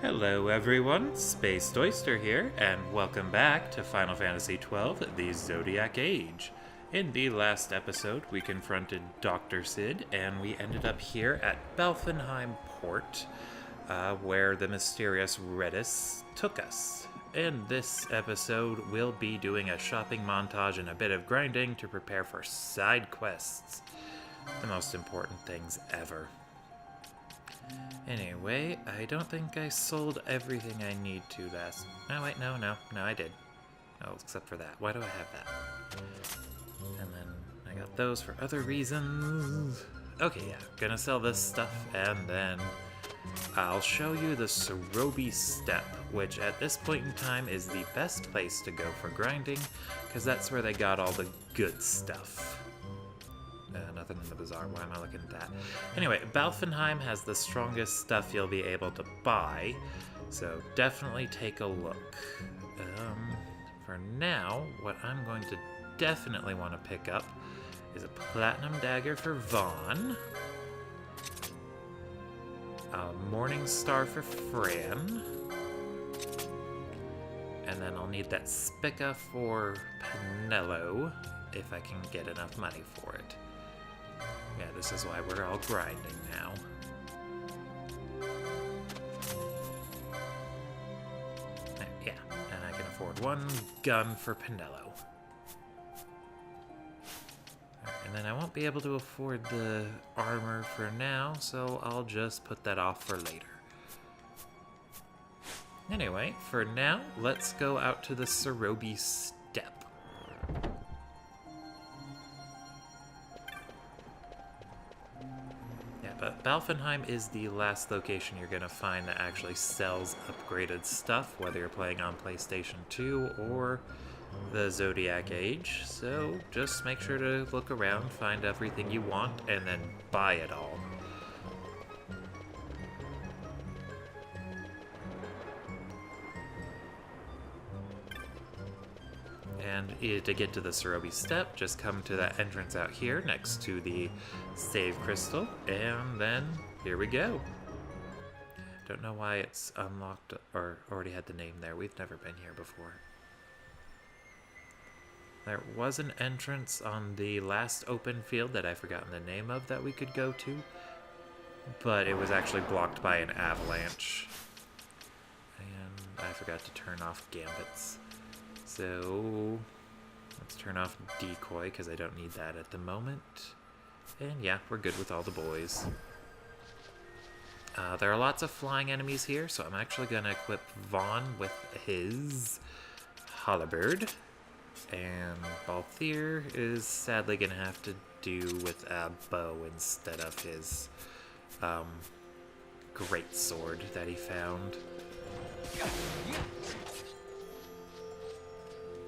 Hello everyone, Spaced Oyster here, and welcome back to Final Fantasy XII The Zodiac Age. In the last episode, we confronted Dr. Cid, and we ended up here at Balfenheim Port, where the mysterious Redis took us. In this episode, we'll be doing a shopping montage and a bit of grinding to prepare for side quests. The most important things ever. Anyway, I don't think I sold everything I need to last... No, wait, no, I did. Oh, except for that. Why do I have that? And then I got those for other reasons. Okay, yeah, gonna sell this stuff, and then I'll show you the Cerrobi Steppe, which at this point in time is the best place to go for grinding, because that's where they got all the good stuff. Nothing in the bazaar. Why am I looking at that? Anyway, Balfenheim has the strongest stuff you'll be able to buy, so definitely take a look. For now, what I'm going to definitely want to pick up is a platinum dagger for Vaughn, a morning star for Fran, and then I'll need that spica for Penello if I can get enough money for it. Yeah, this is why we're all grinding now. Yeah, and I can afford one gun for Penello. And then I won't be able to afford the armor for now, so I'll just put that off for later. Anyway, for now, let's go out to the Cerrobi Steppe. But Balfenheim is the last location you're going to find that actually sells upgraded stuff, whether you're playing on PlayStation 2 or the Zodiac Age. So just make sure to look around, find everything you want, and then buy it all. And to get to the Cerrobi Steppe, just come to that entrance out here next to the save crystal, and then here we go. Don't know why it's unlocked or already had the name there. We've never been here before. There was an entrance on the last open field that I've forgotten the name of that we could go to, but it was actually blocked by an avalanche. And I forgot to turn off gambits. So let's turn off decoy because I don't need that at the moment. And yeah, we're good with all the boys. There are lots of flying enemies here, so I'm actually going to equip Vaughn with his halberd. And Balthier is sadly going to have to do with a bow instead of his great sword that he found.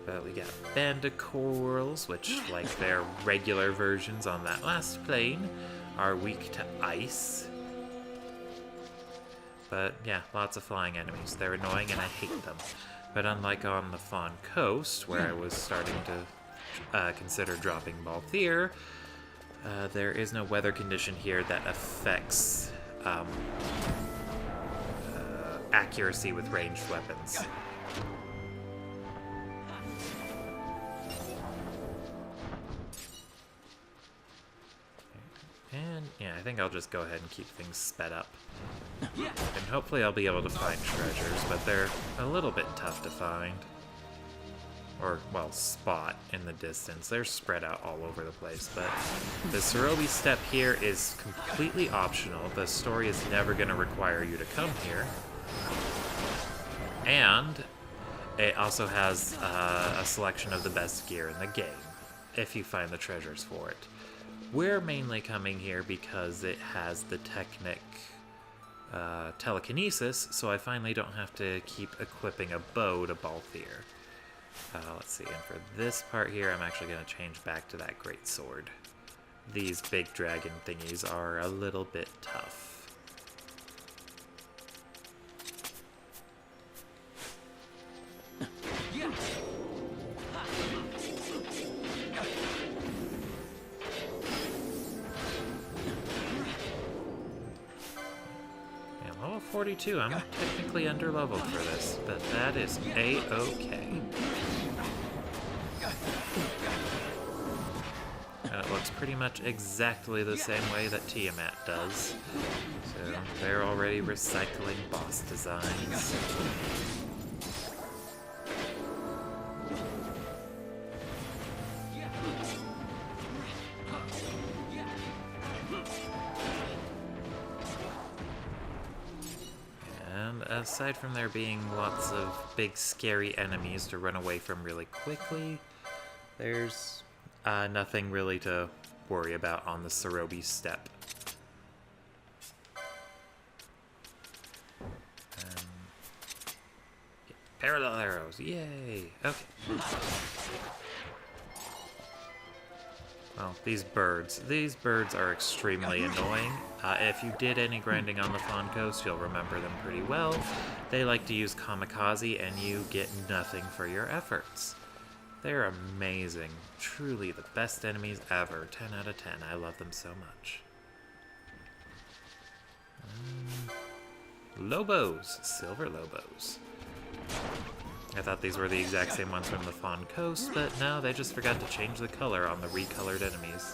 But we got Bandicorals, which, like their regular versions on that last plane, are weak to ice. But yeah, lots of flying enemies. They're annoying and I hate them. But unlike on the Fawn Coast, where I was starting to consider dropping Balthier, there is no weather condition here that affects accuracy with ranged weapons. And yeah, I think I'll just go ahead and keep things sped up. And hopefully I'll be able to find treasures, but they're a little bit tough to find. Or, well, spot in the distance. They're spread out all over the place, but the Cerrobi Steppe here is completely optional. The story is never going to require you to come here. And it also has a selection of the best gear in the game, if you find the treasures for it. We're mainly coming here because it has the Technic telekinesis, so I finally don't have to keep equipping a bow to Balthier. Let's see, and for this part here, I'm actually going to change back to that great sword. These big dragon thingies are a little bit tough. 42. I'm technically underleveled for this, but that is a-okay. And it looks pretty much exactly the same way that Tiamat does. So they're already recycling boss designs. And aside from there being lots of big scary enemies to run away from really quickly, there's nothing really to worry about on the Cerrobi Steppe. Parallel arrows, yay! Okay. Well, these birds are extremely annoying. If you did any grinding on the Fawn Coast, you'll remember them pretty well. They like to use kamikaze, and you get nothing for your efforts. They're amazing. Truly the best enemies ever. 10 out of 10. I love them so much. Lobos. Silver Lobos. I thought these were the exact same ones from the Fawn Coast, but no, they just forgot to change the color on the recolored enemies.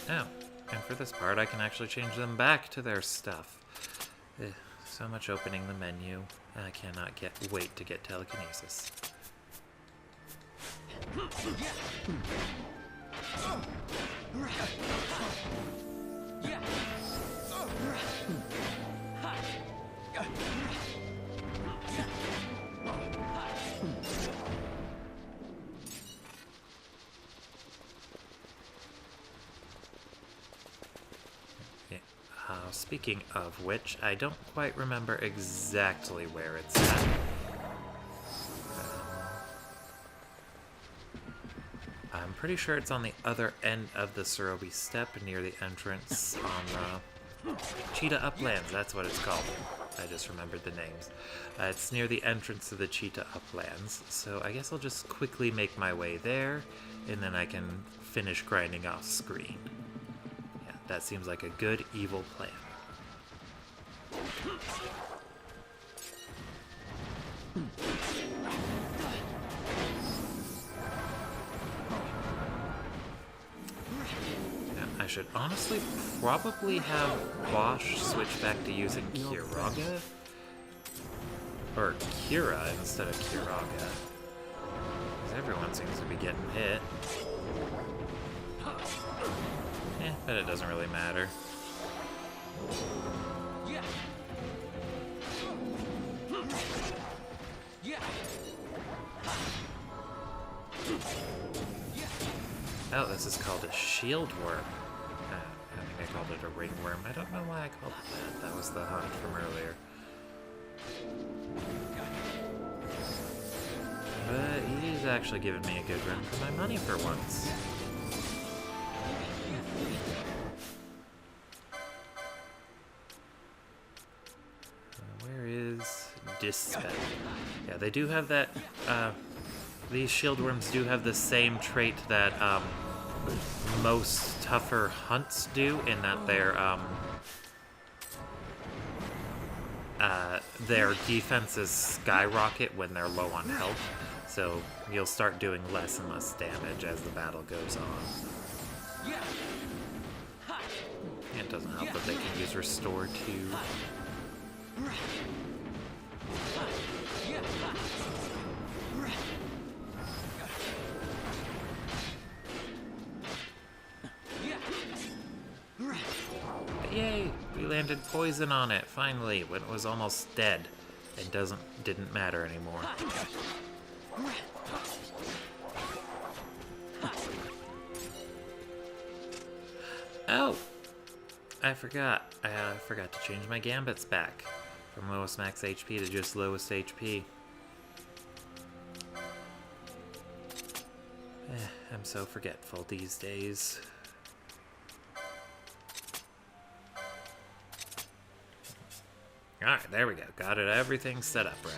Oh, and for this part I can actually change them back to their stuff. So much opening the menu. I cannot wait to get telekinesis. Speaking of which, I don't quite remember exactly where it's at. I'm pretty sure it's on the other end of the Cerrobi Steppe, near the entrance on the Cheetah Uplands. That's what it's called. I just remembered the names. It's near the entrance to the Cheetah Uplands, so I guess I'll just quickly make my way there, and then I can finish grinding off screen. Yeah, that seems like a good evil plan. I should honestly probably have Bosch switch back to using Kiraga. Or Kira instead of Kiraga. Because everyone seems to be getting hit. But it doesn't really matter. Oh, this is called a shield worm. I think I called it a ringworm. I don't know why I called it that. That was the hunt from earlier. But he's actually giving me a good run for my money for once. Where is Dispel? Yeah, they do have that, these shieldworms do have the same trait that, most tougher hunts do, in that their defenses skyrocket when they're low on health, so you'll start doing less and less damage as the battle goes on. It doesn't help that they can use Restore too. Yay! We landed poison on it, finally, when it was almost dead. It didn't matter anymore. Oh! I forgot. I forgot to change my gambits back. From lowest max HP to just lowest HP. I'm so forgetful these days. Alright, there we go. Got it. Everything set up right.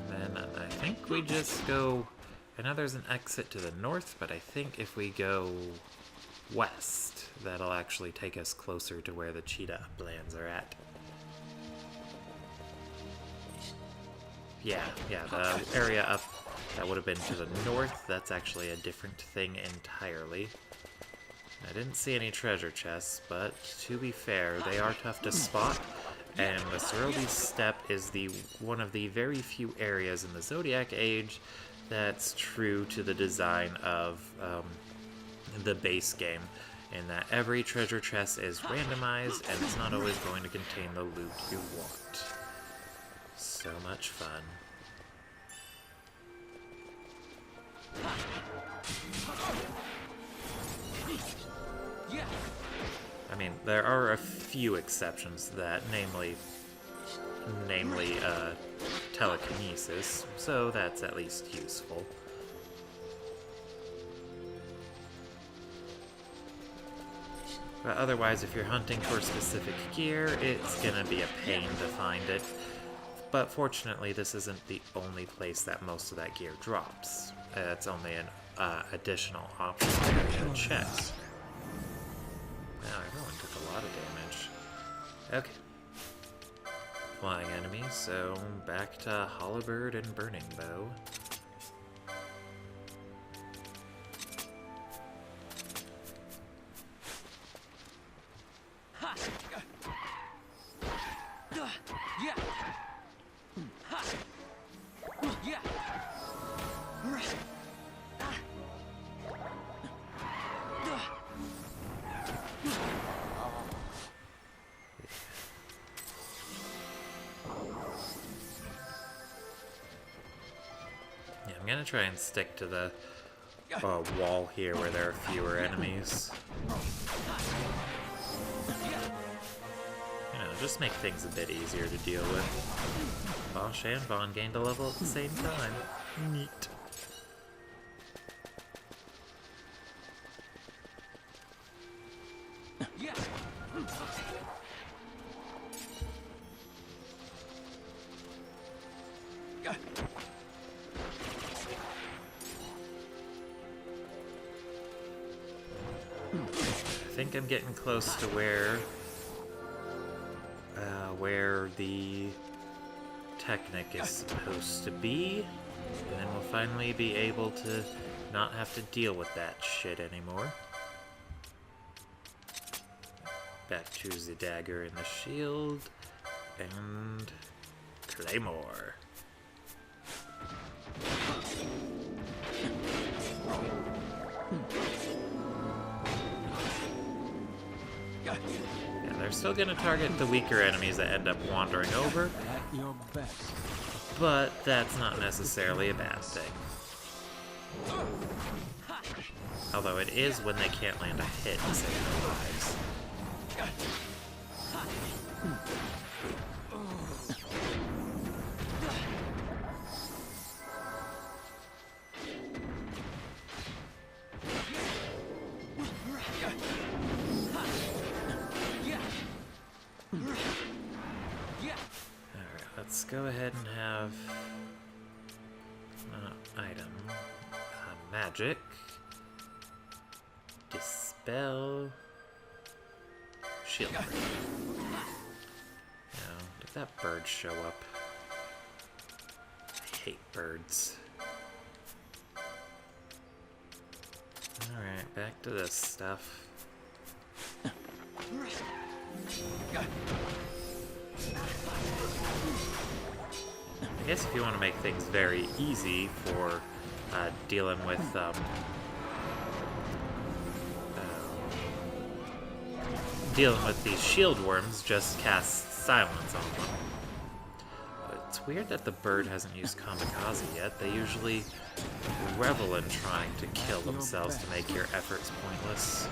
Then I think we just go... I know there's an exit to the north, but I think if we go west, that'll actually take us closer to where the cheetah uplands are at. Yeah, the area up that would have been to the north, that's actually a different thing entirely. I didn't see any treasure chests, but to be fair, they are tough to spot, and the Cerrobi Steppe is one of the very few areas in the Zodiac Age that's true to the design of the base game, in that every treasure chest is randomized, and it's not always going to contain the loot you want. So much fun. I mean, there are a few exceptions to that, namely telekinesis, so that's at least useful. But otherwise, if you're hunting for specific gear, it's gonna be a pain to find it. But fortunately, this isn't the only place that most of that gear drops. It's only an additional option area to check. Wow, everyone took a lot of damage. Okay. Flying enemies, so back to Hollowbird and Burning Bow. I'm gonna try and stick to the wall here where there are fewer enemies. You know, just make things a bit easier to deal with. Bosch and Vaughn gained a level at the same time. Neat. I think I'm getting close to where the Technic is supposed to be, and then we'll finally be able to not have to deal with that shit anymore. Back to the dagger and the shield, and Claymore. Yeah, they're still gonna target the weaker enemies that end up wandering over, but that's not necessarily a bad thing. Although it is when they can't land a hit to save their lives. Let's go ahead and have item, magic, dispel, shield. Now, did that bird show up? I hate birds. Alright, back to this stuff. I guess if you want to make things very easy for dealing with these shield worms, just cast silence on them. But it's weird that the bird hasn't used kamikaze yet. They usually revel in trying to kill themselves to make your efforts pointless.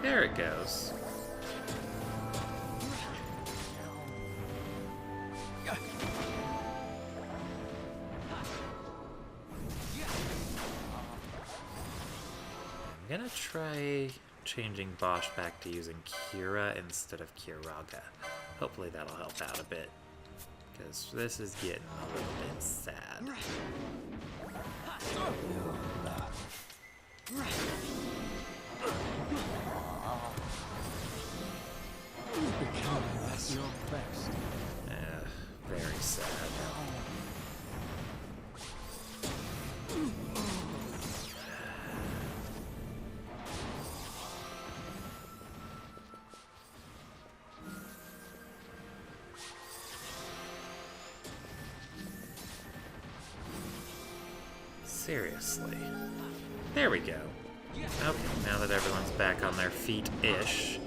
There it goes. gonna try changing Bosch back to using Kira instead of Kiraga. Hopefully that'll help out a bit, because this is getting a little bit sad. Very sad. Seriously. There we go. Okay, now that everyone's back on their feet-ish,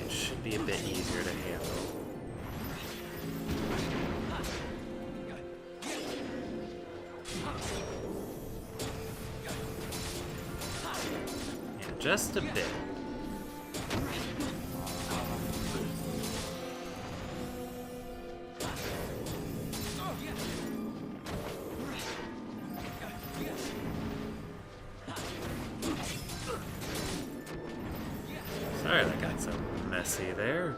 it should be a bit easier to handle. Yeah, just a bit. Sorry that got so messy there.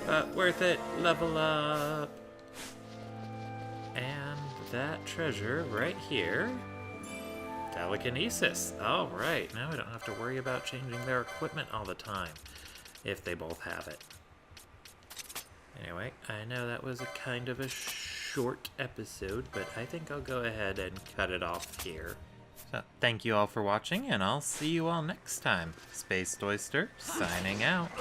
But worth it. Level up. And that treasure right here. Telekinesis. Alright, now we don't have to worry about changing their equipment all the time, if they both have it. Anyway, I know that was a kind of a short episode, but I think I'll go ahead and cut it off here. So, thank you all for watching, and I'll see you all next time. Spaced Oyster, signing out.